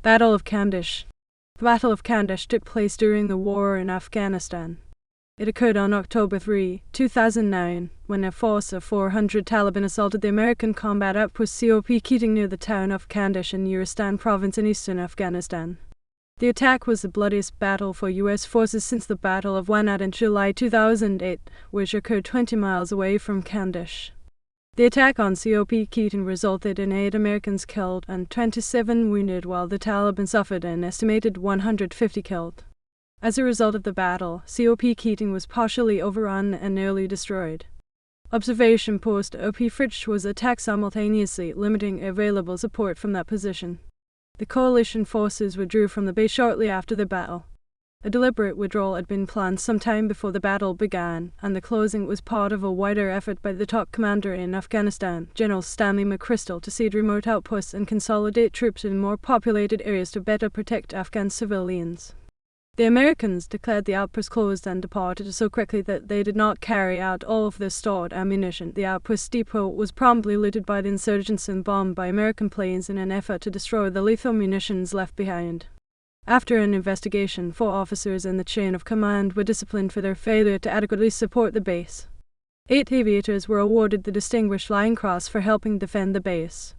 Battle of Kamdesh. The Battle of Kamdesh took place during the war in Afghanistan. It occurred on October 3, 2009, when a force of 400 Taliban assaulted the American Combat Outpost COP Keating near the town of Kamdesh in Nuristan Province in eastern Afghanistan. The attack was the bloodiest battle for U.S. forces since the Battle of Wanat in July 2008, which occurred 20 miles away from Kamdesh. The attack on COP Keating resulted in 8 Americans killed and 27 wounded, while the Taliban suffered an estimated 150 killed. As a result of the battle, COP Keating was partially overrun and nearly destroyed. Observation post OP Fritsche was attacked simultaneously, limiting available support from that position. The coalition forces withdrew from the base shortly after the battle. A deliberate withdrawal had been planned some time before the battle began, and the closing was part of a wider effort by the top commander in Afghanistan, General Stanley McChrystal, to cede remote outposts and consolidate troops in more populated areas to better protect Afghan civilians. The Americans declared the outpost closed and departed so quickly that they did not carry out all of their stored ammunition. The outpost depot was promptly looted by the insurgents and bombed by American planes in an effort to destroy the lethal munitions left behind. After an investigation, 4 officers in the chain of command were disciplined for their failure to adequately support the base. 8 aviators were awarded the Distinguished Flying Cross for helping defend the base.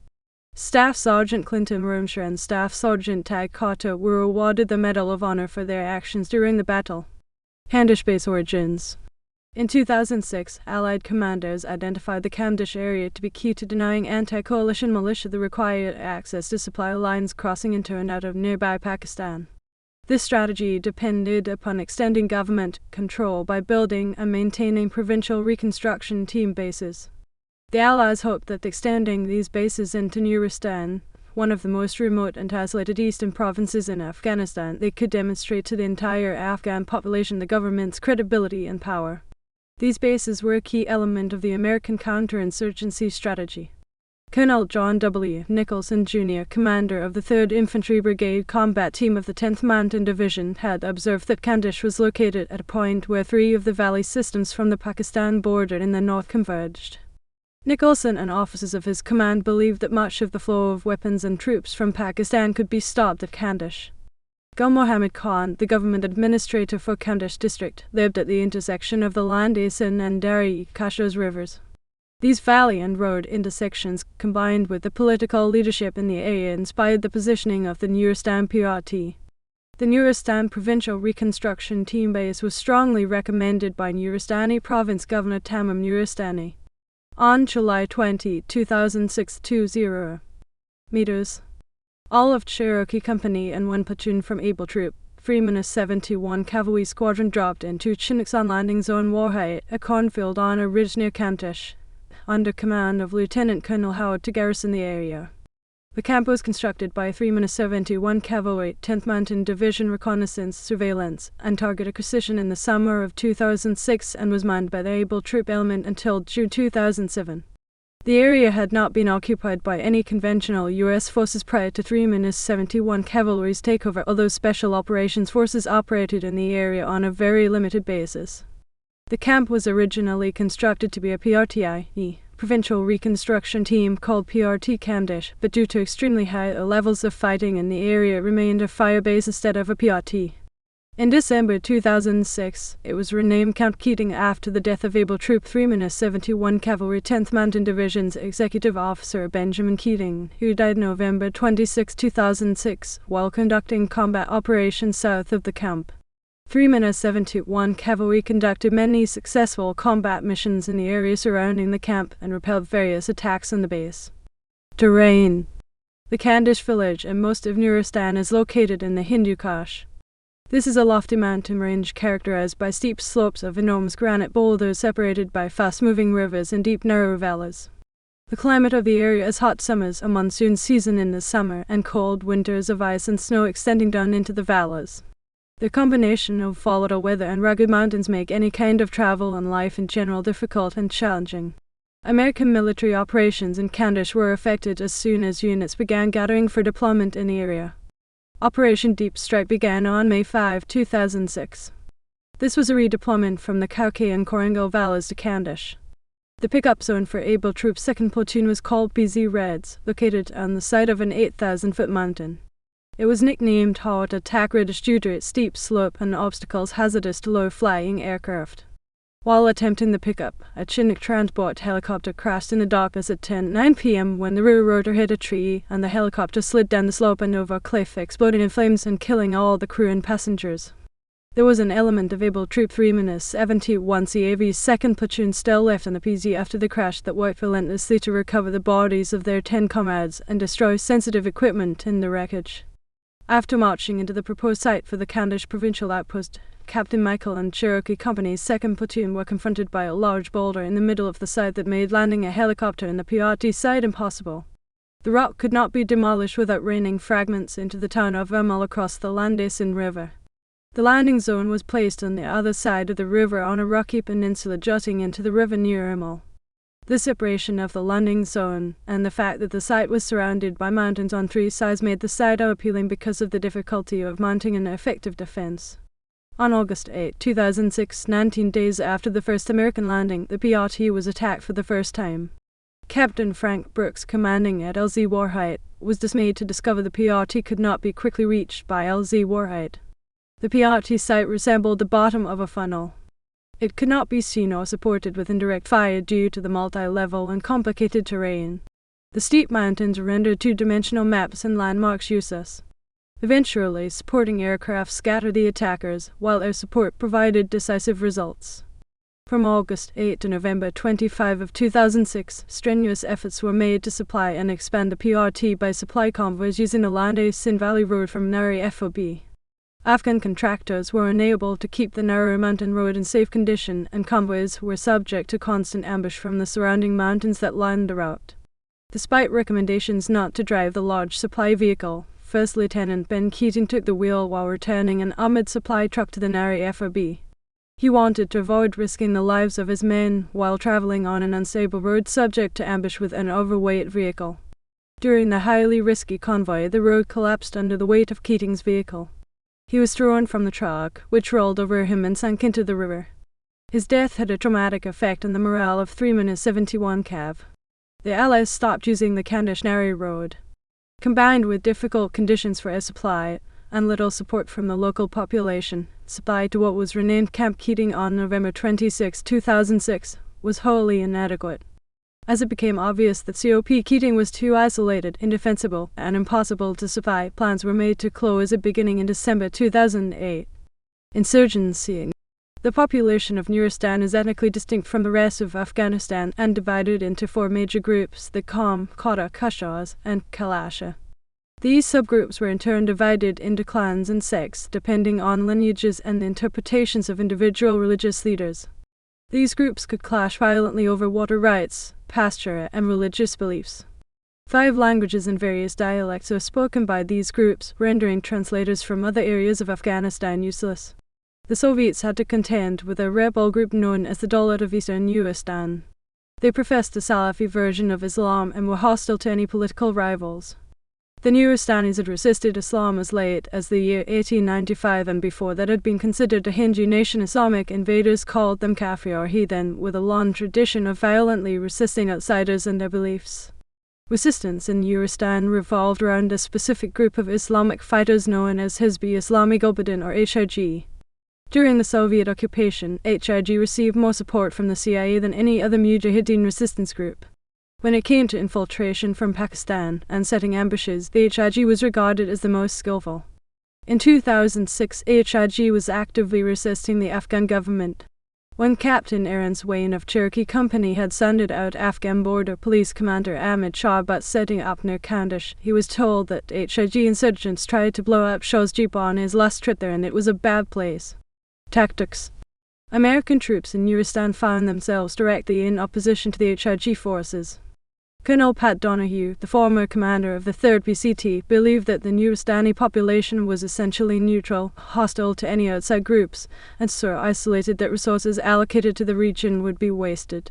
Staff Sergeant Clinton Wormshire and Staff Sergeant Tag Carter were awarded the Medal of Honor for their actions during the battle. Kamdesh base origins. In 2006, Allied commanders identified the Kamdesh area to be key to denying anti-coalition militia the required access to supply lines crossing into and out of nearby Pakistan. This strategy depended upon extending government control by building and maintaining provincial reconstruction team bases. The Allies hoped that extending these bases into Nuristan, one of the most remote and isolated eastern provinces in Afghanistan, they could demonstrate to the entire Afghan population the government's credibility and power. These bases were a key element of the American counterinsurgency strategy. Colonel John W. Nicholson, Jr., commander of the 3rd Infantry Brigade Combat Team of the 10th Mountain Division, had observed that Kamdesh was located at a point where 3 of the valley systems from the Pakistan border in the north converged. Nicholson and officers of his command believed that much of the flow of weapons and troops from Pakistan could be stopped at Kamdesh. Gul Mohammad Khan, the government administrator for Kamdesh district, lived at the intersection of the Landasan and Dari-Kashos rivers. These valley and road intersections, combined with the political leadership in the area, inspired the positioning of the Nuristan PRT. The Nuristan Provincial Reconstruction Team Base was strongly recommended by Nuristan Province Governor Tamim Nuristani. On July 20, 2006, 20 meters. All of Cherokee Company and 1 platoon from Able Troop, 3-71 Cavalry Squadron dropped into Chinooks on landing zone Warhite, a cornfield on a ridge near Kamdesh, under command of Lieutenant Colonel Howard to garrison the area. The camp was constructed by 3-71 Cavalry, 10th Mountain Division Reconnaissance, Surveillance, and Target Acquisition in the summer of 2006 and was manned by the Able Troop element until June 2007. The area had not been occupied by any conventional U.S. forces prior to 3-71 Cavalry's takeover, although Special Operations Forces operated in the area on a very limited basis. The camp was originally constructed to be a PRTI, Provincial Reconstruction Team called PRT Kamdesh, but due to extremely high levels of fighting in the area, it remained a fire base instead of a PRT. In December 2006, it was renamed Camp Keating after the death of Able Troop 3-71 Cavalry 10th Mountain Division's Executive Officer Benjamin Keating, who died November 26, 2006, while conducting combat operations south of the camp. 3-71 Cavalry conducted many successful combat missions in the area surrounding the camp and repelled various attacks on the base. Terrain. The Kamdesh village and most of Nuristan is located in the Hindu Kush. This is a lofty mountain range characterized by steep slopes of enormous granite boulders separated by fast-moving rivers and deep narrow valleys. The climate of the area is hot summers, a monsoon season in the summer, and cold winters of ice and snow extending down into the valleys. The combination of volatile weather and rugged mountains make any kind of travel and life in general difficult and challenging. American military operations in Kamdesh were affected as soon as units began gathering for deployment in the area. Operation Deep Strike began on May 5, 2006. This was a redeployment from the Kaukai and Korangal valleys to Kamdesh. The pickup zone for Able Troop's 2nd Platoon was called BZ Reds, located on the side of an 8,000-foot mountain. It was nicknamed Hot Attack Ridge due to its steep slope and obstacles hazardous to low-flying aircraft. While attempting the pickup, a Chinook transport helicopter crashed in the darkness at 10:09 p.m. when the rear rotor hit a tree and the helicopter slid down the slope and over a cliff, exploding in flames and killing all the crew and passengers. There was an element of able Troop 3-71 CAV's 2nd Platoon still left on the PZ after the crash that worked relentlessly to recover the bodies of their 10 comrades and destroy sensitive equipment in the wreckage. After marching into the proposed site for the Kamdesh provincial outpost, Captain Michael and Cherokee Company's 2nd Platoon were confronted by a large boulder in the middle of the site that made landing a helicopter in the PRT site impossible. The rock could not be demolished without raining fragments into the town of Ermal across the Landesin River. The landing zone was placed on the other side of the river on a rocky peninsula jutting into the river near Ermal. The separation of the landing zone and the fact that the site was surrounded by mountains on 3 sides made the site appealing because of the difficulty of mounting an effective defense. On August 8, 2006, 19 days after the first American landing, the PRT was attacked for the first time. Captain Frank Brooks, commanding at LZ Warhite, was dismayed to discover the PRT could not be quickly reached by LZ Warhite. The PRT site resembled the bottom of a funnel. It could not be seen or supported with indirect fire due to the multi-level and complicated terrain. The steep mountains rendered two-dimensional maps and landmarks useless. Eventually, supporting aircraft scattered the attackers, while air support provided decisive results. From August 8 to November 25 of 2006, strenuous efforts were made to supply and expand the PRT by supply convoys using the Landesin Valley Road from Nari FOB. Afghan contractors were unable to keep the narrow mountain road in safe condition, and convoys were subject to constant ambush from the surrounding mountains that lined the route. Despite recommendations not to drive the large supply vehicle, First Lieutenant Ben Keating took the wheel while returning an armored supply truck to the Nari FOB. He wanted to avoid risking the lives of his men while traveling on an unstable road subject to ambush with an overweight vehicle. During the highly risky convoy, the road collapsed under the weight of Keating's vehicle. He was thrown from the truck, which rolled over him and sank into the river. His death had a traumatic effect on the morale of 3-71 Cav. The Allies stopped using the Kamdesh-Nari road. Combined with difficult conditions for air supply and little support from the local population, supply to what was renamed Camp Keating on November 26, 2006, was wholly inadequate. As it became obvious that COP Keating was too isolated, indefensible, and impossible to supply, plans were made to close it beginning in December 2008. Insurgency. The population of Nuristan is ethnically distinct from the rest of Afghanistan and divided into 4 major groups: the Qom, Qatar, Kashars, and Kalasha. These subgroups were in turn divided into clans and sects depending on lineages and the interpretations of individual religious leaders. These groups could clash violently over water rights, pasture, and religious beliefs. 5 languages and various dialects are spoken by these groups, rendering translators from other areas of Afghanistan useless. The Soviets had to contend with a rebel group known as the Dawlat of Eastern Nuristan. They professed a Salafi version of Islam and were hostile to any political rivals. The Nuristanis had resisted Islam as late as the year 1895, and before that had been considered a Hindu nation. Islamic invaders called them Kafir or heathen, with a long tradition of violently resisting outsiders and their beliefs. Resistance in Nuristan revolved around a specific group of Islamic fighters known as Hizb Islami Gulbuddin or HIG. During the Soviet occupation, HIG received more support from the CIA than any other Mujahideen resistance group. When it came to infiltration from Pakistan and setting ambushes, the HIG was regarded as the most skillful. In 2006, HIG was actively resisting the Afghan government. When Captain Aaron Swain of Cherokee Company had sounded out Afghan border police commander Ahmed Shah about setting up near Kamdesh, he was told that HIG insurgents tried to blow up Shah's jeep on his last trip there and it was a bad place. Tactics. American troops in Nuristan found themselves directly in opposition to the HIG forces. Colonel Pat Donahue, the former commander of the 3rd PCT, believed that the Nuristani population was essentially neutral, hostile to any outside groups, and so isolated that resources allocated to the region would be wasted.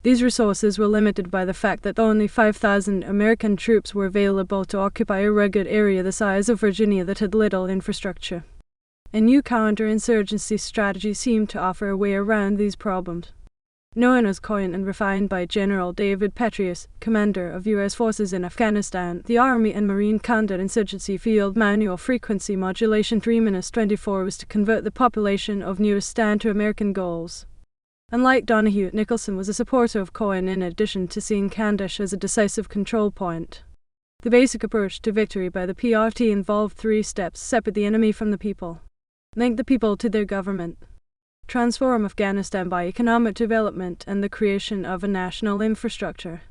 These resources were limited by the fact that only 5,000 American troops were available to occupy a rugged area the size of Virginia that had little infrastructure. A new counterinsurgency strategy seemed to offer a way around these problems. Known as coined and refined by General David Petraeus, commander of U.S. forces in Afghanistan, the Army and Marine Counter-Insurgency Field Manual Frequency Modulation 3-24 was to convert the population of Nuristan to American goals. Unlike Donahue, Nicholson was a supporter of COIN in addition to seeing Kamdesh as a decisive control point. The basic approach to victory by the PRT involved 3 steps: separate the enemy from the people, link the people to their government, transform Afghanistan by economic development and the creation of a national infrastructure.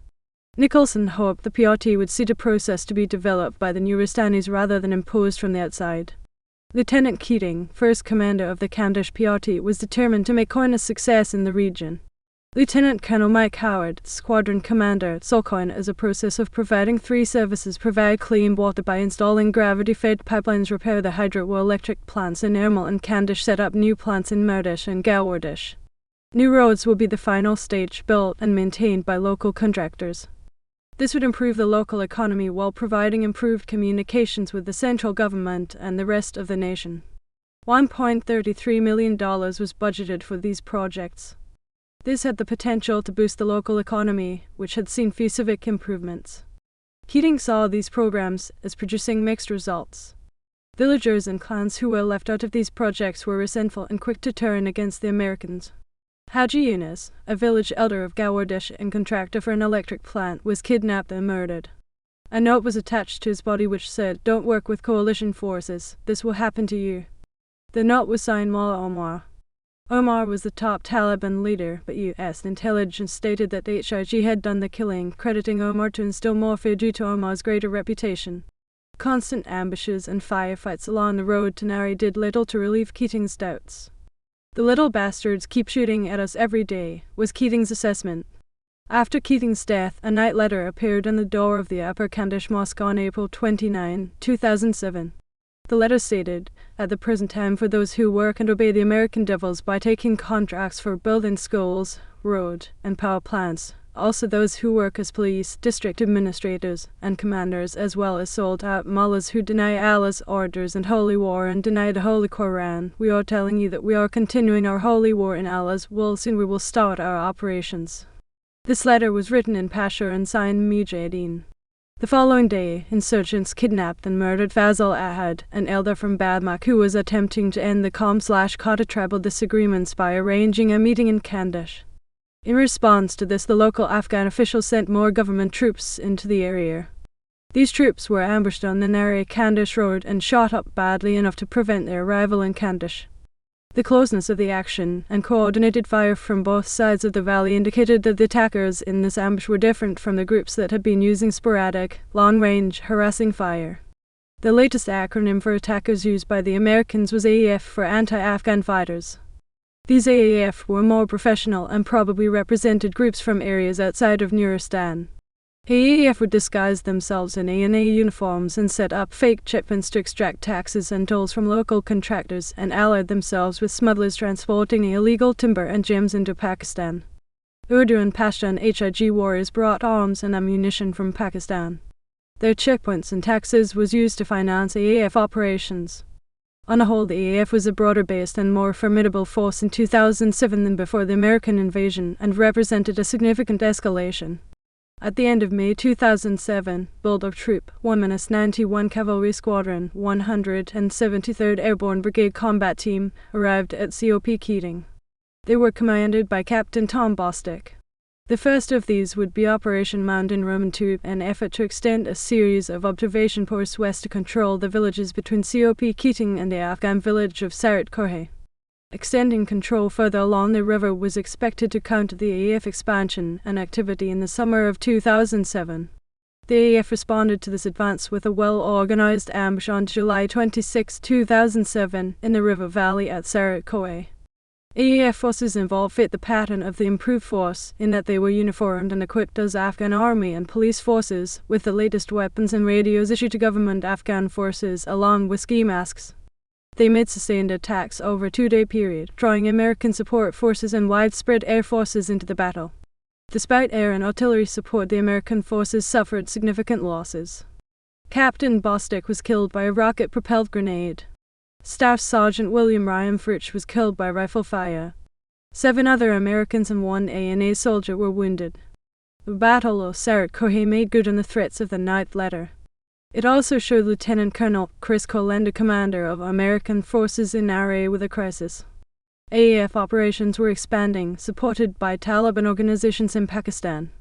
Nicholson hoped the PRT would see the process to be developed by the Nuristanis rather than imposed from the outside. Lieutenant Keating, first commander of the Kamdesh PRT, was determined to make COIN a success in the region. Lieutenant Colonel Mike Howard, squadron commander, saw COIN as a process of providing 3 services: provide clean water by installing gravity-fed pipelines, repair the hydroelectric plants in Erbil and Kamdesh, set up new plants in Mardish and Gawardish. New roads will be the final stage, built and maintained by local contractors. This would improve the local economy while providing improved communications with the central government and the rest of the nation. $1.33 million was budgeted for these projects. This had the potential to boost the local economy, which had seen few civic improvements. Keating saw these programs as producing mixed results. Villagers and clans who were left out of these projects were resentful and quick to turn against the Americans. Haji Yunus, a village elder of Gawardish and contractor for an electric plant, was kidnapped and murdered. A note was attached to his body which said, "Don't work with coalition forces, this will happen to you." The note was signed Mullah Omar. Omar was the top Taliban leader, but U.S. intelligence stated that HIG had done the killing, crediting Omar to instill more fear due to Omar's greater reputation. Constant ambushes and firefights along the road to Nari did little to relieve Keating's doubts. "The little bastards keep shooting at us every day," was Keating's assessment. After Keating's death, a night letter appeared on the door of the Upper Kamdesh Mosque on April 29, 2007. The letter stated, "At the present time, for those who work and obey the American devils by taking contracts for building schools, road, and power plants, also those who work as police, district administrators, and commanders, as well as sold-out mullahs who deny Allah's orders and holy war and deny the Holy Quran, we are telling you that we are continuing our holy war in Allah's will. Soon we will start our operations." This letter was written in Pashto and signed Mujahideen. The following day, insurgents kidnapped and murdered Fazal Ahad, an elder from Badmak who was attempting to end the Com/Kata tribal disagreements by arranging a meeting in Kamdesh. In response to this, the local Afghan officials sent more government troops into the area. These troops were ambushed on the Nari-Kamdesh road and shot up badly enough to prevent their arrival in Kamdesh. The closeness of the action and coordinated fire from both sides of the valley indicated that the attackers in this ambush were different from the groups that had been using sporadic, long-range, harassing fire. The latest acronym for attackers used by the Americans was AAF, for anti-Afghan fighters. These AAF were more professional and probably represented groups from areas outside of Nuristan. AAF would disguise themselves in ANA uniforms and set up fake checkpoints to extract taxes and tolls from local contractors and allied themselves with smugglers transporting illegal timber and gems into Pakistan. Urdu and Pashtun HIG warriors brought arms and ammunition from Pakistan. Their checkpoints and taxes was used to finance AAF operations. On the whole, the AAF was a broader-based and more formidable force in 2007 than before the American invasion and represented a significant escalation. At the end of May 2007, Bulldog Troop 1-91 Cavalry Squadron 173rd Airborne Brigade Combat Team arrived at COP Keating. They were commanded by Captain Tom Bostic. The first of these would be Operation Mountain Roman II, an effort to extend a series of observation posts west to control the villages between COP Keating and the Afghan village of Sarat Kohe. Extending control further along the river was expected to counter the AAF expansion and activity in the summer of 2007. The AAF responded to this advance with a well-organized ambush on July 26, 2007 in the river valley at Sarat Kohe. AAF forces involved fit the pattern of the improved force in that they were uniformed and equipped as Afghan army and police forces with the latest weapons and radios issued to government Afghan forces along with ski masks. They made sustained attacks over a 2-day period, drawing American support forces and widespread air forces into the battle. Despite air and artillery support, the American forces suffered significant losses. Captain Bostic was killed by a rocket-propelled grenade. Staff Sergeant William Ryan Fritsche was killed by rifle fire. 7 other Americans and 1 ANA soldier were wounded. The Battle of Kohe made good on the threats of the night letter. It also showed Lieutenant Colonel Chris Colenda, commander of American forces in RA with a crisis. AAF operations were expanding, supported by Taliban organizations in Pakistan.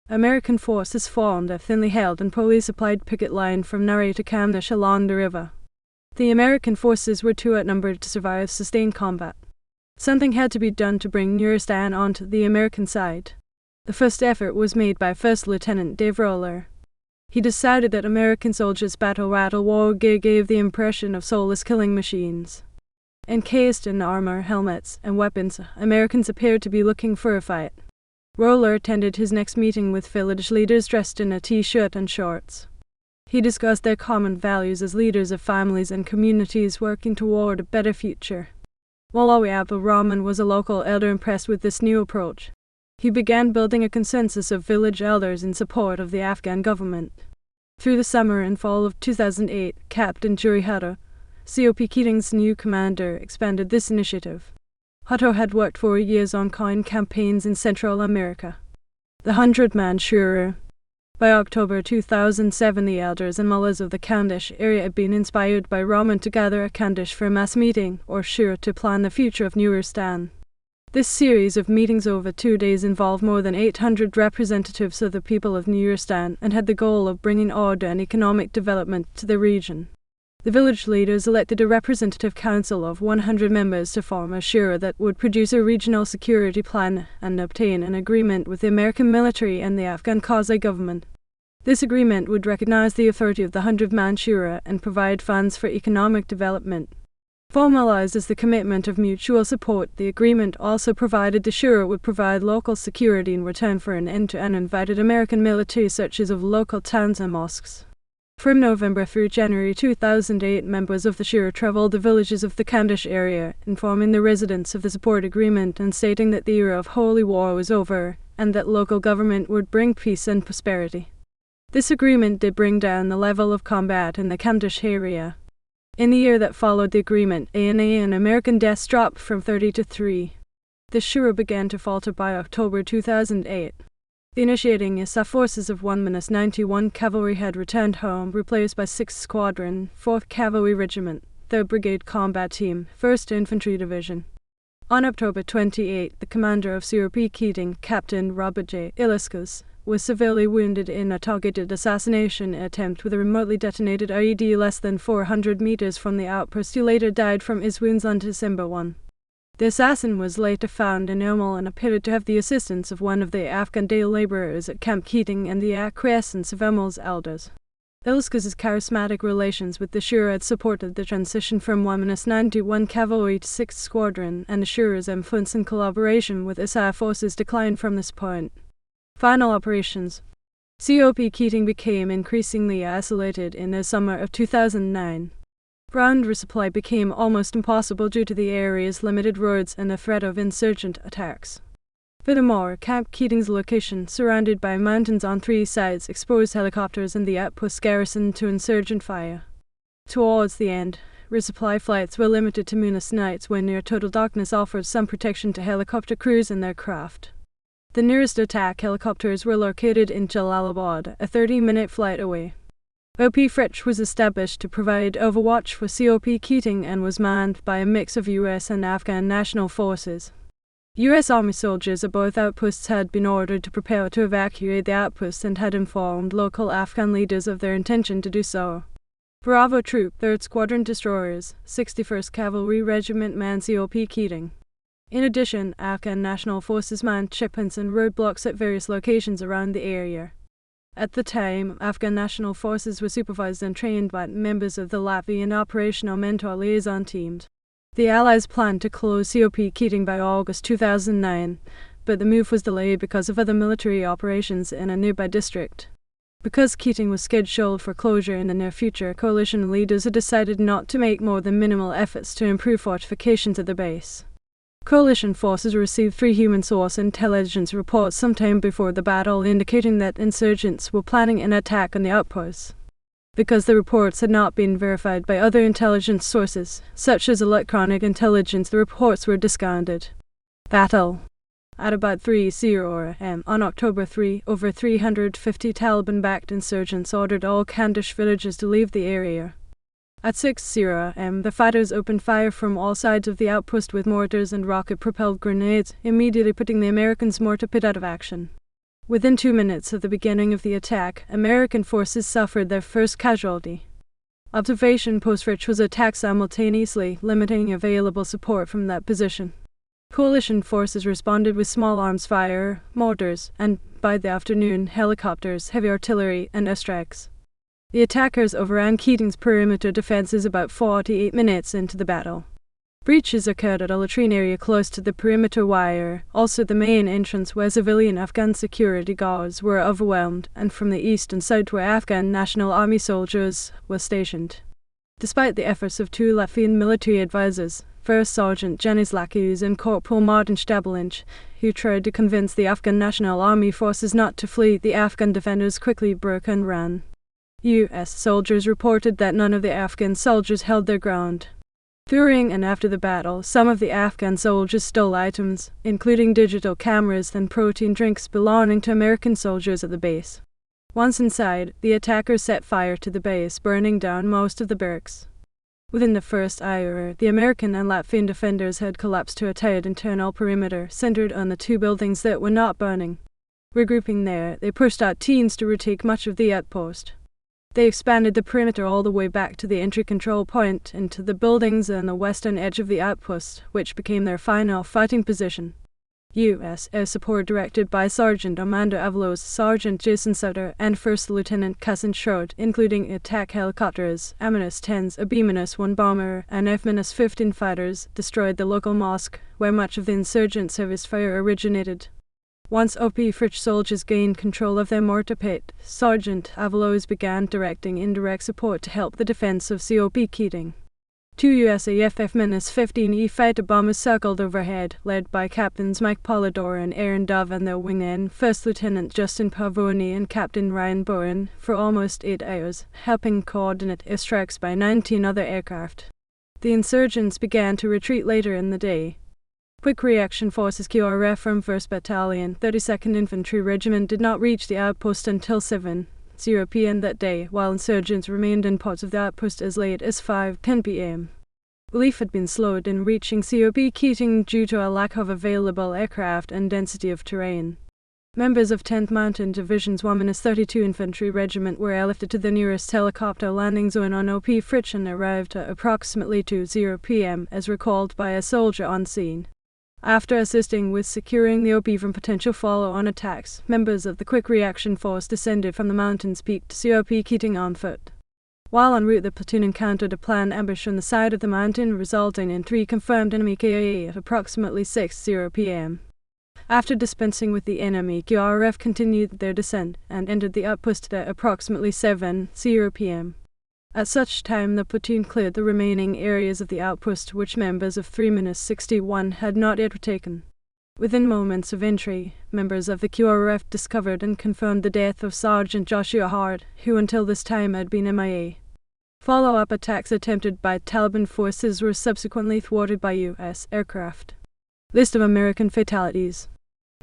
American forces formed a thinly held and poorly supplied picket line from Nari to Kamdesh along the river. The American forces were too outnumbered to survive sustained combat. Something had to be done to bring Nuristan onto the American side. The first effort was made by First Lieutenant Dave Roller. He decided that American soldiers' battle rattle war gear gave the impression of soulless killing machines. Encased in armor, helmets, and weapons, Americans appeared to be looking for a fight. Roller attended his next meeting with village leaders dressed in a t-shirt and shorts. He discussed their common values as leaders of families and communities working toward a better future. Malawi Abdul Rahman was a local elder impressed with this new approach. He began building a consensus of village elders in support of the Afghan government. Through the summer and fall of 2008, Captain Juri Hutto, COP Keating's new commander, expanded this initiative. Hutto had worked for years on coin campaigns in Central America. The 100-man SHURA. By October 2007, the elders and mullahs of the Kamdesh area had been inspired by Rahman to gather at Kamdesh for a mass meeting, or SHURA, to plan the future of Nuristan. This series of meetings over 2 days involved more than 800 representatives of the people of Nuristan and had the goal of bringing order and economic development to the region. The village leaders elected a representative council of 100 members to form a SHURA that would produce a regional security plan and obtain an agreement with the American military and the Afghan quasi-government. This agreement would recognize the authority of the 100-man SHURA and provide funds for economic development. Formalized as the commitment of mutual support, the agreement also provided the SHURA would provide local security in return for an end to uninvited American military searches of local towns and mosques. From November through January 2008, members of the SHURA traveled the villages of the Kamdesh area, informing the residents of the support agreement and stating that the era of holy war was over and that local government would bring peace and prosperity. This agreement did bring down the level of combat in the Kamdesh area. In the year that followed the agreement, ANA and American deaths dropped from 30 to 3. The SHURA began to falter by October 2008. The initiating ISAF forces of 1-91 Cavalry had returned home, replaced by 6th Squadron, 4th Cavalry Regiment, 3rd Brigade Combat Team, 1st Infantry Division. On October 28, the commander of COP Keating, Captain Robert J. Ilescas, was severely wounded in a targeted assassination attempt with a remotely detonated IED less than 400 meters from the outpost. He later died from his wounds on December 1. The assassin was later found in Ermal and appeared to have the assistance of one of the Afghan day laborers at Camp Keating and the acquiescence of Ermal's elders. Ilescas' charismatic relations with the SHURA had supported the transition from 1-91 Cavalry to 6th Squadron, and the SHURA's influence and collaboration with ISAF forces declined from this point. Final operations. COP Keating became increasingly isolated in the summer of 2009. Ground resupply became almost impossible due to the area's limited roads and the threat of insurgent attacks. Furthermore, Camp Keating's location, surrounded by mountains on 3 sides, exposed helicopters and the outpost garrison to insurgent fire. Towards the end, resupply flights were limited to moonless nights when near total darkness offered some protection to helicopter crews and their craft. The nearest attack helicopters were located in Jalalabad, a 30-minute flight away. OP Fritsche was established to provide overwatch for COP Keating and was manned by a mix of US and Afghan national forces. US Army soldiers at both outposts had been ordered to prepare to evacuate the outposts and had informed local Afghan leaders of their intention to do so. Bravo Troop, 3rd Squadron destroyers, 61st Cavalry Regiment manned COP Keating. In addition, Afghan national forces manned checkpoints and roadblocks at various locations around the area. At the time, Afghan national forces were supervised and trained by members of the Latvian Operational Mentor Liaison Teams. The Allies planned to close COP Keating by August 2009, but the move was delayed because of other military operations in a nearby district. Because Keating was scheduled for closure in the near future, coalition leaders had decided not to make more than minimal efforts to improve fortifications at the base. Coalition forces received 3 human source intelligence reports sometime before the battle indicating that insurgents were planning an attack on the outposts. Because the reports had not been verified by other intelligence sources, such as electronic intelligence, the reports were discounted. Battle. At about 3:00 am on October 3, over 350 Taliban-backed insurgents ordered all Kamdesh villages to leave the area. At 6:00 am, the fighters opened fire from all sides of the outpost with mortars and rocket-propelled grenades, immediately putting the Americans' mortar pit out of action. Within 2 minutes of the beginning of the attack, American forces suffered their first casualty. Observation post Fritsche was attacked simultaneously, limiting available support from that position. Coalition forces responded with small arms fire, mortars, and, by the afternoon, helicopters, heavy artillery, and airstrikes. The attackers overran Keating's perimeter defences about 48 minutes into the battle. Breaches occurred at a latrine area close to the perimeter wire, also the main entrance where civilian Afghan security guards were overwhelmed, and from the east and south where Afghan National Army soldiers were stationed. Despite the efforts of 2 Latvian military advisors, First Sergeant Janis Lakus and Corporal Martin Stabelink, who tried to convince the Afghan National Army forces not to flee, the Afghan defenders quickly broke and ran. U.S. soldiers reported that none of the Afghan soldiers held their ground. During and after the battle, some of the Afghan soldiers stole items, including digital cameras and protein drinks belonging to American soldiers at the base. Once inside, the attackers set fire to the base, burning down most of the barracks. Within the first hour, the American and Latvian defenders had collapsed to a tight internal perimeter centered on the 2 buildings that were not burning. Regrouping there, they pushed out teams to retake much of the outpost. They expanded the perimeter all the way back to the entry control point into the buildings on the western edge of the outpost, which became their final fighting position. U.S. air support directed by Sergeant Armando Avalos, Sergeant Jason Sutter, and First Lieutenant Cousin Schroed, including attack helicopters, A-10s, a B-1 bomber, and F-15 fighters, destroyed the local mosque, where much of the insurgent service fire originated. Once OP Fritsche soldiers gained control of their mortar pit, Sergeant Avalos began directing indirect support to help the defense of COP Keating. 2 USAF F-15E fighter bombers circled overhead, led by Captains Mike Polidor and Aaron Dove and their wingmen, First Lieutenant Justin Pavoni and Captain Ryan Bowen, for almost 8 hours, helping coordinate airstrikes by 19 other aircraft. The insurgents began to retreat later in the day. Quick Reaction Forces QRF from 1st Battalion, 32nd Infantry Regiment did not reach the outpost until 7:00 p.m. that day, while insurgents remained in parts of the outpost as late as 5:10 p.m. Relief had been slowed in reaching COP Keating due to a lack of available aircraft and density of terrain. Members of 10th Mountain Division's 1-32 Infantry Regiment were airlifted to the nearest helicopter landing zone on OP Fritsche and arrived at approximately 2:00 p.m. as recalled by a soldier on scene. After assisting with securing the OP from potential follow-on attacks, members of the Quick Reaction Force descended from the mountains peak to COP Keating on foot. While en route, the platoon encountered a planned ambush on the side of the mountain, resulting in 3 confirmed enemy KIA at approximately 6:00 p.m. After dispensing with the enemy, QRF continued their descent and entered the outpost at approximately 7:00 p.m. At such time, the platoon cleared the remaining areas of the outpost which members of 3-61 had not yet retaken. Within moments of entry, members of the QRF discovered and confirmed the death of Sergeant Joshua Hart, who until this time had been MIA. Follow-up attacks attempted by Taliban forces were subsequently thwarted by U.S. aircraft. List of American fatalities.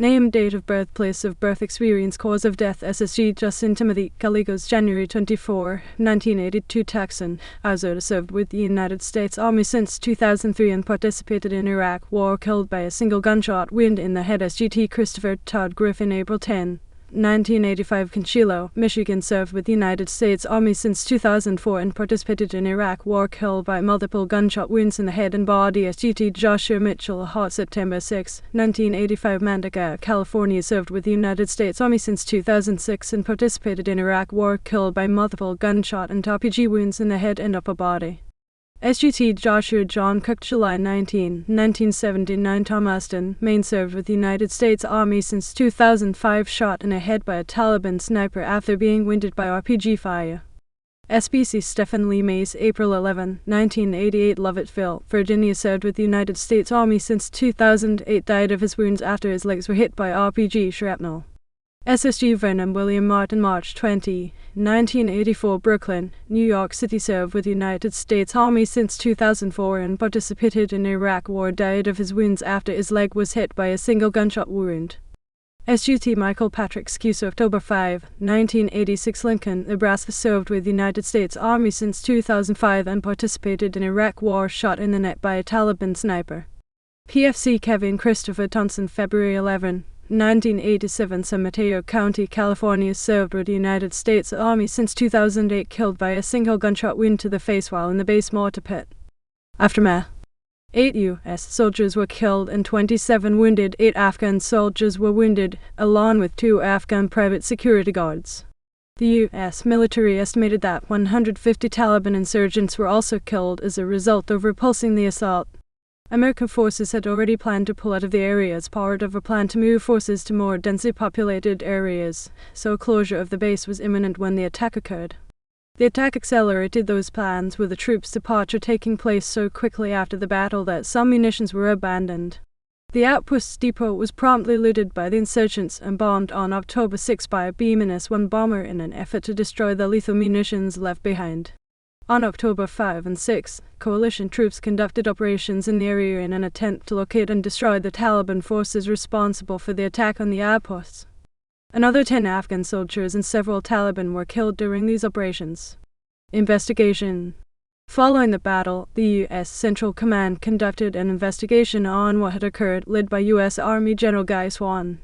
Name, date of birth, place of birth, experience, cause of death, SSG Justin Timothy Gallegos, January 24, 1982, Texan. Azota served with the United States Army since 2003 and participated in Iraq War, killed by a single gunshot wound in the head. SGT Christopher Todd Griffin, April 10, 1985, Conchilo, Michigan, served with the United States Army since 2004 and participated in Iraq War, killed by multiple gunshot wounds in the head and body. SGT Joshua Mitchell, Hart, September 6, 1985, Manteca, California, served with the United States Army since 2006 and participated in Iraq War, killed by multiple gunshot and RPG wounds in the head and upper body. SGT Joshua John Cook, July 19, 1979, Tom Aston, Maine, served with the United States Army since 2005, shot in the head by a Taliban sniper after being wounded by RPG fire. SPC Stephen Lee Mace, April 11, 1988, Lovettville, Virginia, served with the United States Army since 2008, died of his wounds after his legs were hit by RPG shrapnel. SSG Vernon William Martin March 20, 1984 Brooklyn, New York City served with the United States Army since 2004 and participated in the Iraq War. Died of his wounds after his leg was hit by a single gunshot wound. SUT Michael Patrick Skuse October 5, 1986 Lincoln, Nebraska served with the United States Army since 2005 and participated in Iraq War. Shot in the neck by a Taliban sniper. PFC Kevin Christopher Thompson February 11, 1987 San Mateo County, California served with the United States Army since 2008, killed by a single gunshot wound to the face while in the base mortar pit. Aftermath: 8 U.S. soldiers were killed and 27 wounded. 8 Afghan soldiers were wounded, along with 2 Afghan private security guards. The U.S. military estimated that 150 Taliban insurgents were also killed as a result of repulsing the assault. American forces had already planned to pull out of the area as part of a plan to move forces to more densely populated areas, so closure of the base was imminent when the attack occurred. The attack accelerated those plans, with the troops' departure taking place so quickly after the battle that some munitions were abandoned. The outpost's depot was promptly looted by the insurgents and bombed on October 6 by a B-1 bomber in an effort to destroy the lethal munitions left behind. On October 5 and 6, coalition troops conducted operations in the area in an attempt to locate and destroy the Taliban forces responsible for the attack on the outposts. Another 10 Afghan soldiers and several Taliban were killed during these operations. Investigation. Following the battle, the U.S. Central Command conducted an investigation on what had occurred, led by U.S. Army General Guy Swan.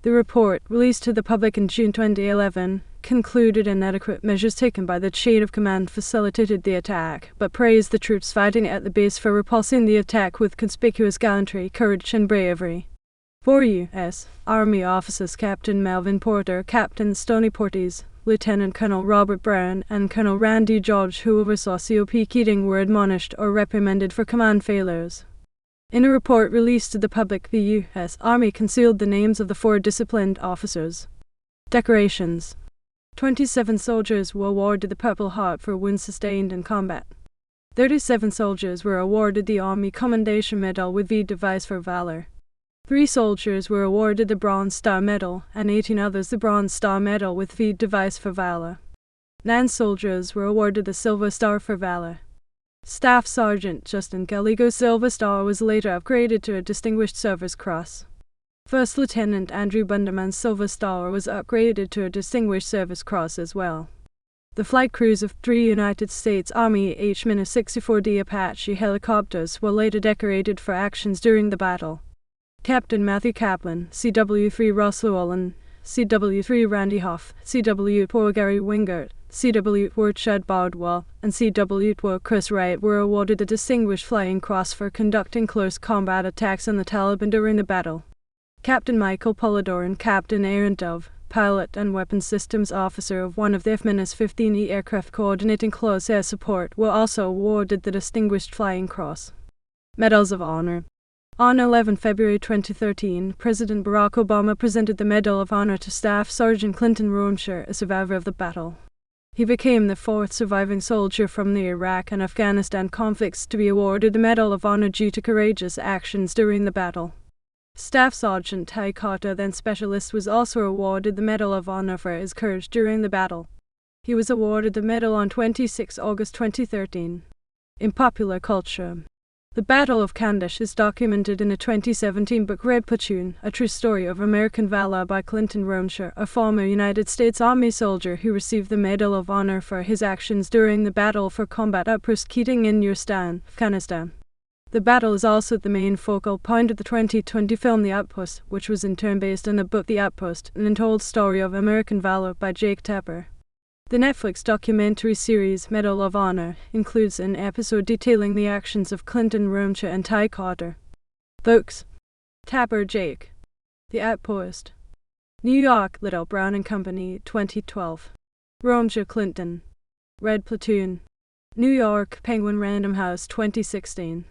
The report, released to the public in June 2011, concluded inadequate measures taken by the chain of command facilitated the attack, but praised the troops fighting at the base for repulsing the attack with conspicuous gallantry, courage, and bravery. 4 U.S. Army officers, Captain Melvin Porter, Captain Stoney Portes, Lieutenant Colonel Robert Brown, and Colonel Randy George, who oversaw COP Keating, were admonished or reprimanded for command failures. In a report released to the public, the U.S. Army concealed the names of the 4 disciplined officers. Decorations. 27 soldiers were awarded the Purple Heart for wounds sustained in combat. 37 soldiers were awarded the Army Commendation Medal with V Device for Valor. 3 soldiers were awarded the Bronze Star Medal, and 18 others the Bronze Star Medal with V Device for Valor. 9 soldiers were awarded the Silver Star for Valor. Staff Sergeant Justin Gallego Silver Star was later upgraded to a Distinguished Service Cross. First Lieutenant Andrew Bunderman's Silver Star was upgraded to a Distinguished Service Cross as well. The flight crews of 3 United States Army H-64D Apache helicopters were later decorated for actions during the battle. Captain Matthew Kaplan, CW-3 Ross Llewellyn, CW-3 Randy Hoff, CW-4 Gary Wingert, CW-4 Chad Bardwell, and CW-4 Chris Wright were awarded the Distinguished Flying Cross for conducting close combat attacks on the Taliban during the battle. Captain Michael Polidor and Captain Aaron Dove, pilot and weapons systems officer of one of the F-15E aircraft coordinating close air support, were also awarded the Distinguished Flying Cross. Medals of Honor. On 11 February 2013, President Barack Obama presented the Medal of Honor to Staff Sergeant Clinton Romsher, a survivor of the battle. He became the 4th surviving soldier from the Iraq and Afghanistan conflicts to be awarded the Medal of Honor due to courageous actions during the battle. Staff Sergeant Ty Carter, then specialist, was also awarded the Medal of Honor for his courage during the battle. He was awarded the medal on 26 August 2013. In popular culture, the Battle of Kamdesh is documented in a 2017 book, Red Platoon, A True Story of American Valor by Clinton Romsher, a former United States Army soldier who received the Medal of Honor for his actions during the Battle for Combat Outpost Keating in Nuristan, Afghanistan. The battle is also the main focal point of the 2020 film The Outpost, which was in turn based on the book The Outpost, an untold story of American valor by Jake Tapper. The Netflix documentary series Medal of Honor includes an episode detailing the actions of Clinton Romsher and Ty Carter. Books. Tapper, Jake. The Outpost. New York, Little Brown and Company, 2012. Romsher, Clinton. Red Platoon. New York, Penguin Random House, 2016.